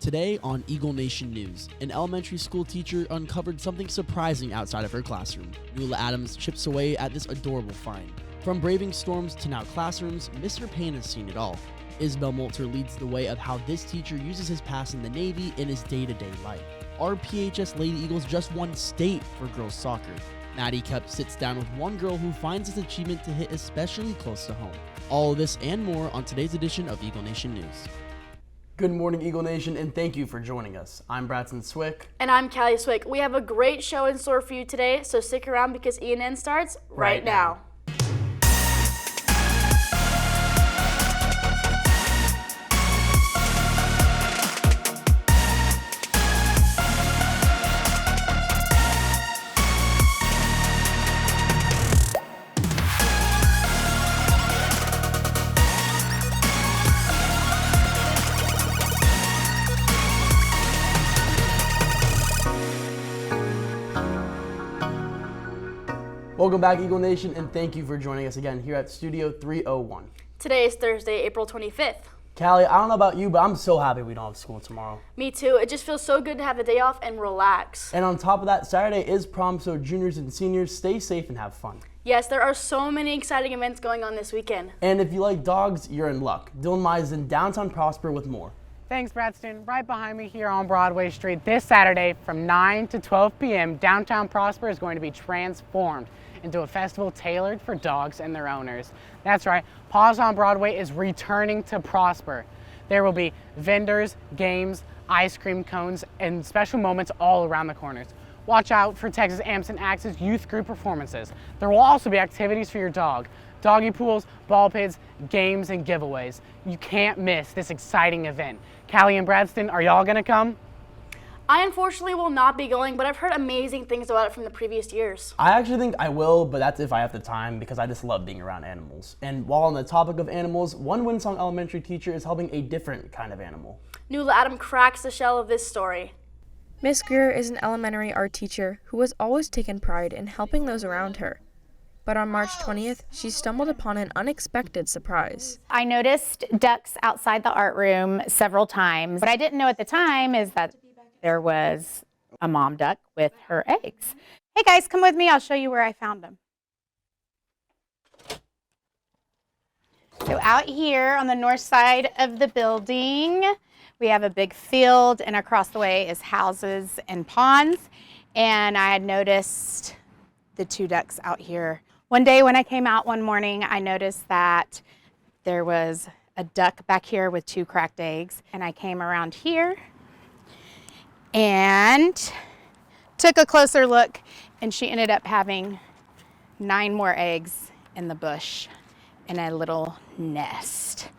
Today on Eagle Nation News, an elementary school teacher uncovered something surprising outside of her classroom. Nuala Adams chips away at this adorable find. From braving storms to now classrooms, Mr. Payne has seen it all. Isabel Molter leads the way of how this teacher uses his past in the Navy in his day-to-day life. Our PHS Lady Eagles just won state for girls soccer. Maddie Cup sits down with one girl who finds this achievement to hit especially close to home. All of this and more on today's edition of Eagle Nation News. Good morning, Eagle Nation, and thank you for joining us. I'm Bradson Swick. And I'm Callie Swick. We have a great show in store for you today, so stick around because ENN starts right now. Welcome back, Eagle Nation, and thank you for joining us again here at Studio 301. Today is Thursday, April 25th. Callie, I don't know about you, but I'm so happy we don't have school tomorrow. Me too. It just feels so good to have a day off and relax. And on top of that, Saturday is prom, so juniors and seniors, stay safe and have fun. Yes, there are so many exciting events going on this weekend. And if you like dogs, you're in luck. Dylan Mize is in downtown Prosper with more. Thanks, Bradston. Right behind me here on Broadway Street this Saturday from 9 to 12 p.m., downtown Prosper is going to be transformed into a festival tailored for dogs and their owners. That's right, Paws on Broadway is returning to Prosper. There will be vendors, games, ice cream cones, and special moments all around the corners. Watch out for Texas Amps and Axe's youth group performances. There will also be activities for your dog. Doggy pools, ball pits, games, and giveaways. You can't miss this exciting event. Callie and Bradston, are y'all gonna come? I unfortunately will not be going, but I've heard amazing things about it from the previous years. I actually think I will, but that's if I have the time because I just love being around animals. And while on the topic of animals, one Winsong Elementary teacher is helping a different kind of animal. Nuala Adam cracks the shell of this story. Miss Greer is an elementary art teacher who has always taken pride in helping those around her. But on March 20th, she stumbled upon an unexpected surprise. I noticed ducks outside the art room several times. What I didn't know at the time is that there was a mom duck with her eggs. Hey guys, come with me. I'll show you where I found them. So out here on the north side of the building, we have a big field, and across the way is houses and ponds. And I had noticed the two ducks out here. One day when I came out one morning, I noticed that there was a duck back here with two cracked eggs. And I came around here and took a closer look, and she ended up having 9 more eggs in the bush in a little nest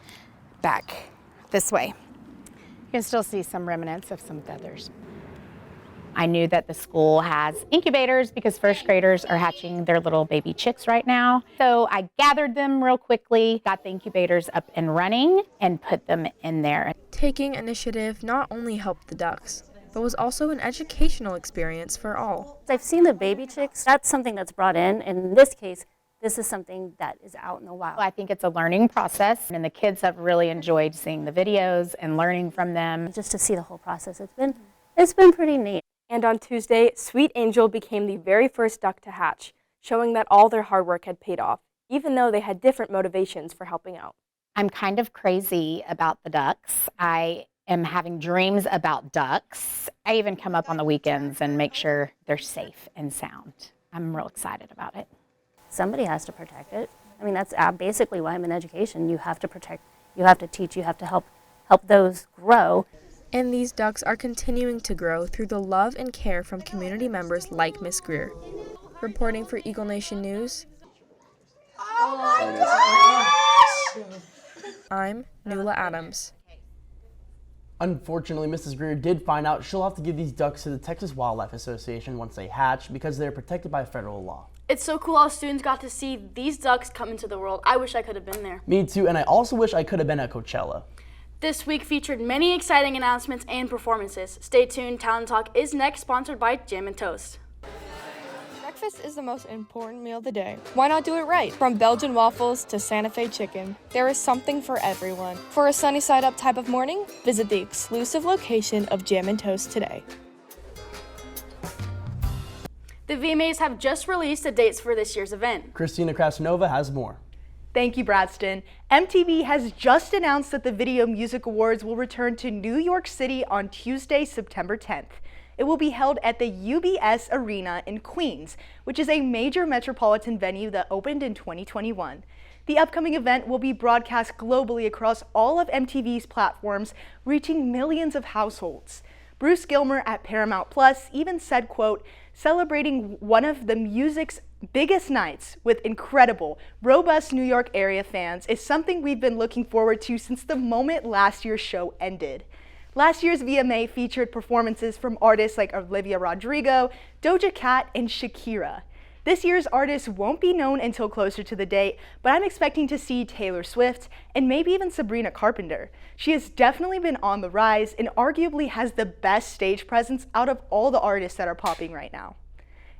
back this way. You can still see some remnants of some feathers. I knew that the school has incubators because first graders are hatching their little baby chicks right now. So I gathered them real quickly, got the incubators up and running, and put them in there. Taking initiative not only helped the ducks, but was also an educational experience for all. I've seen the baby chicks. That's something that's brought in. And in this case, this is something that is out in the wild. I think it's a learning process, and the kids have really enjoyed seeing the videos and learning from them. Just to see the whole process, it's been pretty neat. And on Tuesday, Sweet Angel became the very first duck to hatch, showing that all their hard work had paid off, even though they had different motivations for helping out. I'm kind of crazy about the ducks. I am having dreams about ducks. I even come up on the weekends and make sure they're safe and sound. I'm real excited about it. Somebody has to protect it. I mean, that's basically why I'm in education. You have to protect, you have to teach, you have to help those grow. And these ducks are continuing to grow through the love and care from community members like Miss Greer. Reporting for Eagle Nation News, I'm Nuala Adams. Unfortunately, Mrs. Greer did find out she'll have to give these ducks to the Texas Wildlife Association once they hatch because they're protected by federal law. It's so cool how students got to see these ducks come into the world. I wish I could have been there. Me too, and I also wish I could have been at Coachella. This week featured many exciting announcements and performances. Stay tuned, Talent Talk is next, sponsored by Jam and Toast. Breakfast is the most important meal of the day. Why not do it right? From Belgian waffles to Santa Fe chicken, there is something for everyone. For a sunny side up type of morning, visit the exclusive location of Jam and Toast today. The VMAs have just released the dates for this year's event. Christina Krasnova has more. Thank you, Bradston. MTV has just announced that the Video Music Awards will return to New York City on Tuesday, September 10th. It will be held at the UBS Arena in Queens, which is a major metropolitan venue that opened in 2021. The upcoming event will be broadcast globally across all of MTV's platforms, reaching millions of households. Bruce Gilmer at Paramount Plus even said, quote, "Celebrating one of the music's biggest nights with incredible, robust New York area fans is something we've been looking forward to since the moment last year's show ended." Last year's VMA featured performances from artists like Olivia Rodrigo, Doja Cat, and Shakira. This year's artists won't be known until closer to the date, but I'm expecting to see Taylor Swift and maybe even Sabrina Carpenter. She has definitely been on the rise and arguably has the best stage presence out of all the artists that are popping right now.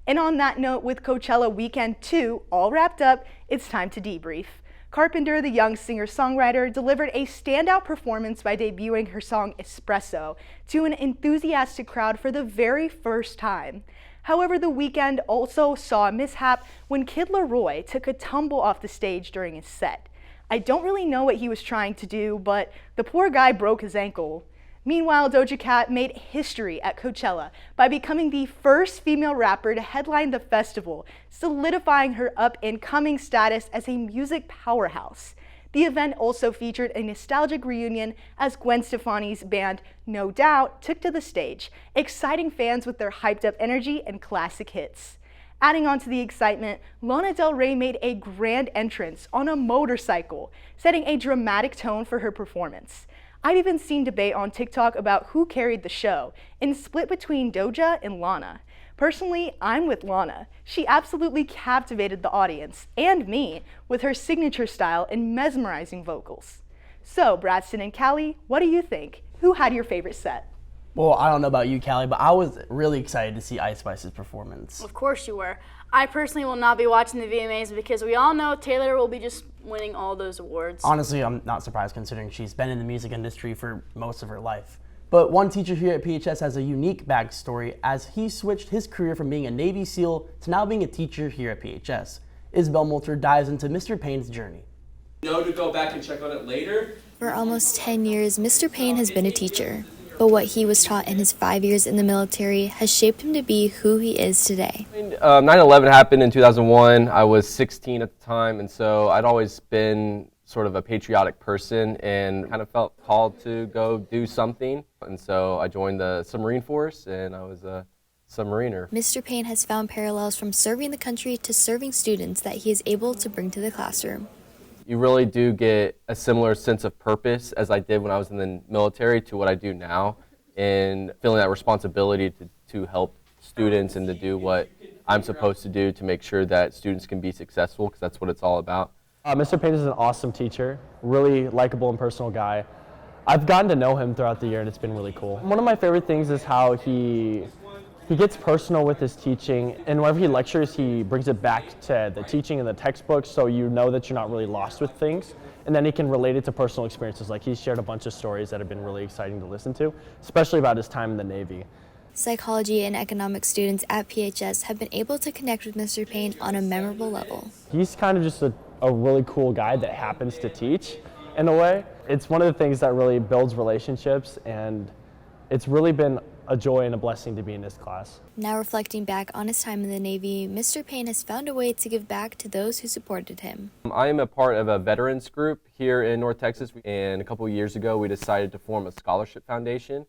And on that note, with Coachella Weekend 2 all wrapped up, it's time to debrief. Carpenter, the young singer-songwriter, delivered a standout performance by debuting her song Espresso to an enthusiastic crowd for the very first time. However, the weekend also saw a mishap when Kid Laroi took a tumble off the stage during his set. I don't really know what he was trying to do, but the poor guy broke his ankle. Meanwhile, Doja Cat made history at Coachella by becoming the first female rapper to headline the festival, solidifying her up-and-coming status as a music powerhouse. The event also featured a nostalgic reunion as Gwen Stefani's band No Doubt took to the stage, exciting fans with their hyped-up energy and classic hits. Adding on to the excitement, Lana Del Rey made a grand entrance on a motorcycle, setting a dramatic tone for her performance. I've even seen debate on TikTok about who carried the show, and split between Doja and Lana. Personally, I'm with Lana. She absolutely captivated the audience, and me, with her signature style and mesmerizing vocals. So, Bradston and Callie, what do you think? Who had your favorite set? Well, I don't know about you, Callie, but I was really excited to see Ice Spice's performance. Of course you were. I personally will not be watching the VMAs because we all know Taylor will be just winning all those awards. Honestly, I'm not surprised considering she's been in the music industry for most of her life. But one teacher here at PHS has a unique backstory as he switched his career from being a Navy SEAL to now being a teacher here at PHS. Isabel Moulter dives into Mr. Payne's journey. To go back and check on it later. For almost 10 years, Mr. Payne has been a teacher. But what he was taught in his 5 years in the military has shaped him to be who he is today. 9/11 happened in 2001. I was 16 at the time, and so I'd always been sort of a patriotic person and kind of felt called to go do something. And so I joined the submarine force, and I was a submariner. Mr. Payne has found parallels from serving the country to serving students that he is able to bring to the classroom. You really do get a similar sense of purpose as I did when I was in the military to what I do now, and feeling that responsibility to help students and to do what I'm supposed to do to make sure that students can be successful, because that's what it's all about. Mr. Payne is an awesome teacher, really likable and personal guy. I've gotten to know him throughout the year and it's been really cool. One of my favorite things is how he gets personal with his teaching, and whenever he lectures, he brings it back to the teaching in the textbooks, so you know that you're not really lost with things. And then he can relate it to personal experiences. Like, he's shared a bunch of stories that have been really exciting to listen to, especially about his time in the Navy. Psychology and economics students at PHS have been able to connect with Mr. Payne on a memorable level. He's kind of just a really cool guy that happens to teach, in a way. It's one of the things that really builds relationships, and it's really been a joy and a blessing to be in this class. Now reflecting back on his time in the Navy, Mr. Payne has found a way to give back to those who supported him. I am a part of a veterans group here in North Texas, and a couple of years ago we decided to form a scholarship foundation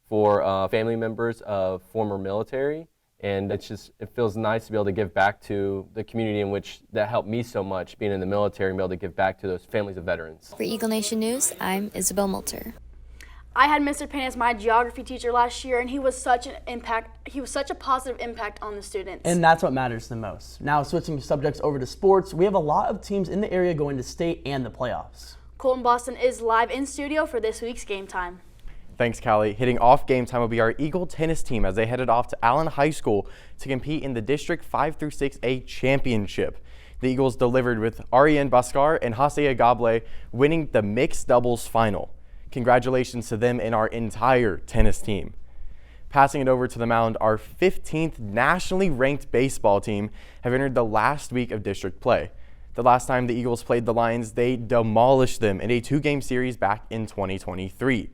for family members of former military, and it feels nice to be able to give back to the community in which that helped me so much, being in the military, and be able to give back to those families of veterans. For Eagle Nation News, I'm Isabel Moulter. I had Mr. Payne as my geography teacher last year, and he was such a positive impact on the students. And that's what matters the most. Now, switching subjects over to sports, we have a lot of teams in the area going to state and the playoffs. Colton Boston is live in studio for this week's Game Time. Thanks, Callie. Hitting off game time will be our Eagle tennis team as they headed off to Allen High School to compete in the District 5 through 6A Championship. The Eagles delivered with Ariane Bascar and Hasea Gable winning the mixed doubles final. Congratulations to them and our entire tennis team. Passing it over to the mound, our 15th nationally ranked baseball team have entered the last week of district play. The last time the Eagles played the Lions, they demolished them in a 2-game series back in 2023.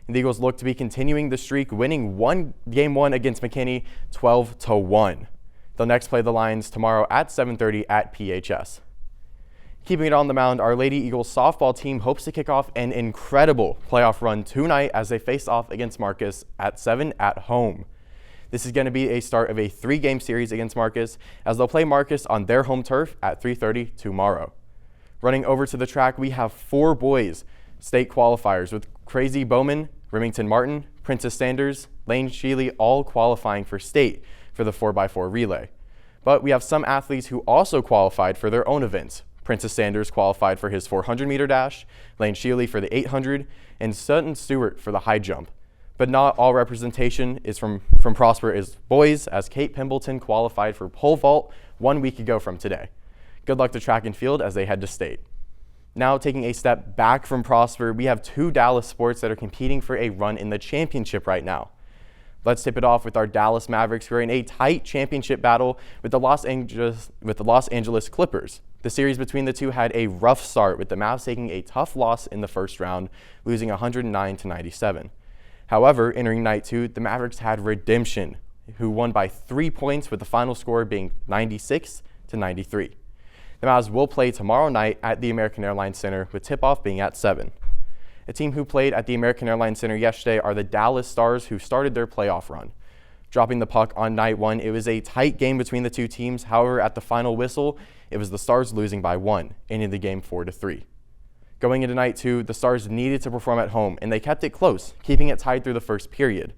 The Eagles look to be continuing the streak, winning game one against McKinney 12-1. They'll next play the Lions tomorrow at 7:30 at PHS. Keeping it on the mound, our Lady Eagles softball team hopes to kick off an incredible playoff run tonight as they face off against Marcus at 7 at home. This is going to be a start of a 3-game series against Marcus as they'll play Marcus on their home turf at 3:30 tomorrow. Running over to the track, we have 4 boys state qualifiers with Crazy Bowman, Remington Martin, Princess Sanders, Lane Sheely all qualifying for state for the 4x4 relay. But we have some athletes who also qualified for their own events. Princess Sanders qualified for his 400-meter dash, Lane Sheely for the 800, and Sutton Stewart for the high jump. But not all representation is from Prosper is boys, as Kate Pimbleton qualified for pole vault 1 week ago from today. Good luck to track and field as they head to state. Now taking a step back from Prosper, we have 2 Dallas sports that are competing for a run in the championship right now. Let's tip it off with our Dallas Mavericks, who are in a tight championship battle with the Los Angeles Clippers. The series between the two had a rough start, with the Mavs taking a tough loss in the first round, losing 109-97. However, entering night 2, the Mavericks had redemption, who won by 3 points, with the final score being 96-93. The Mavs will play tomorrow night at the American Airlines Center, with tip-off being at 7. A team who played at the American Airlines Center yesterday are the Dallas Stars, who started their playoff run. Dropping the puck on night 1, it was a tight game between the two teams. However, at the final whistle, it was the Stars losing by 1, ending the game 4-3. Going into night 2, the Stars needed to perform at home, and they kept it close, keeping it tied through the first period.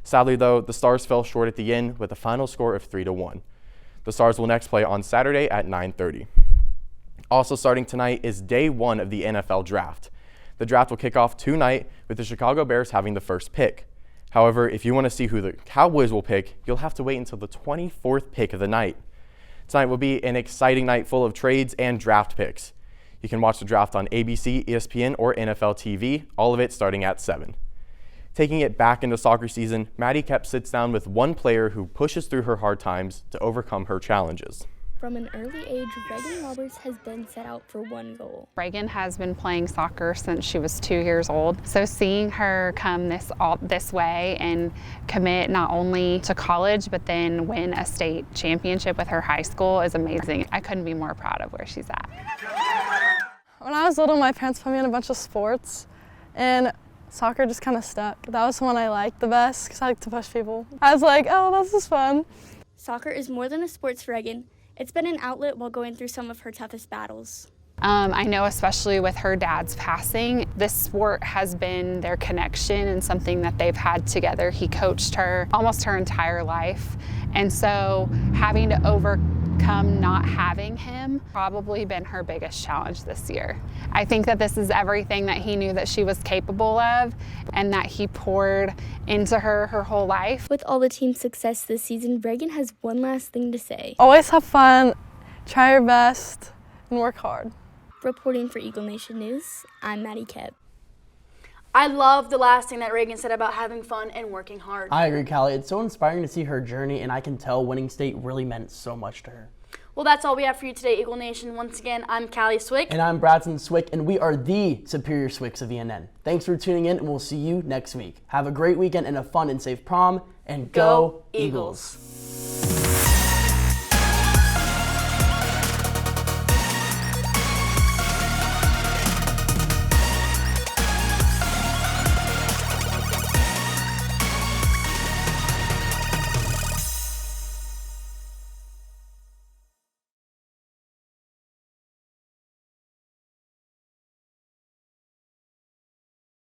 Sadly, though, the Stars fell short at the end with a final score of 3-1. The Stars will next play on Saturday at 9:30. Also starting tonight is day 1 of the NFL Draft. The draft will kick off tonight with the Chicago Bears having the first pick. However, if you want to see who the Cowboys will pick, you'll have to wait until the 24th pick of the night. Tonight will be an exciting night full of trades and draft picks. You can watch the draft on ABC, ESPN, or NFL TV, all of it starting at 7. Taking it back into soccer season, Maddie Kep sits down with one player who pushes through her hard times to overcome her challenges. From an early age, Reagan Roberts has been set out for one goal. Reagan has been playing soccer since she was 2 years old. So seeing her come this way and commit not only to college, but then win a state championship with her high school is amazing. I couldn't be more proud of where she's at. When I was little, my parents put me in a bunch of sports, and soccer just kind of stuck. That was the one I liked the best because I like to push people. I was like, oh, this is fun. Soccer is more than a sport for Reagan. It's been an outlet while going through some of her toughest battles. I know especially with her dad's passing, this sport has been their connection and something that they've had together. He coached her almost her entire life. And so having to overcome not having him probably been her biggest challenge this year. I think that this is everything that he knew that she was capable of and that he poured into her whole life. With all the team's success this season, Reagan has one last thing to say. Always have fun, try your best, and work hard. Reporting for Eagle Nation News, I'm Maddie Kep. I love the last thing that Reagan said about having fun and working hard. I agree, Callie. It's so inspiring to see her journey, and I can tell winning state really meant so much to her. Well, that's all we have for you today, Eagle Nation. Once again, I'm Callie Swick. And I'm Bradson Swick, and we are the Superior Swicks of ENN. Thanks for tuning in, and we'll see you next week. Have a great weekend and a fun and safe prom, and go Eagles.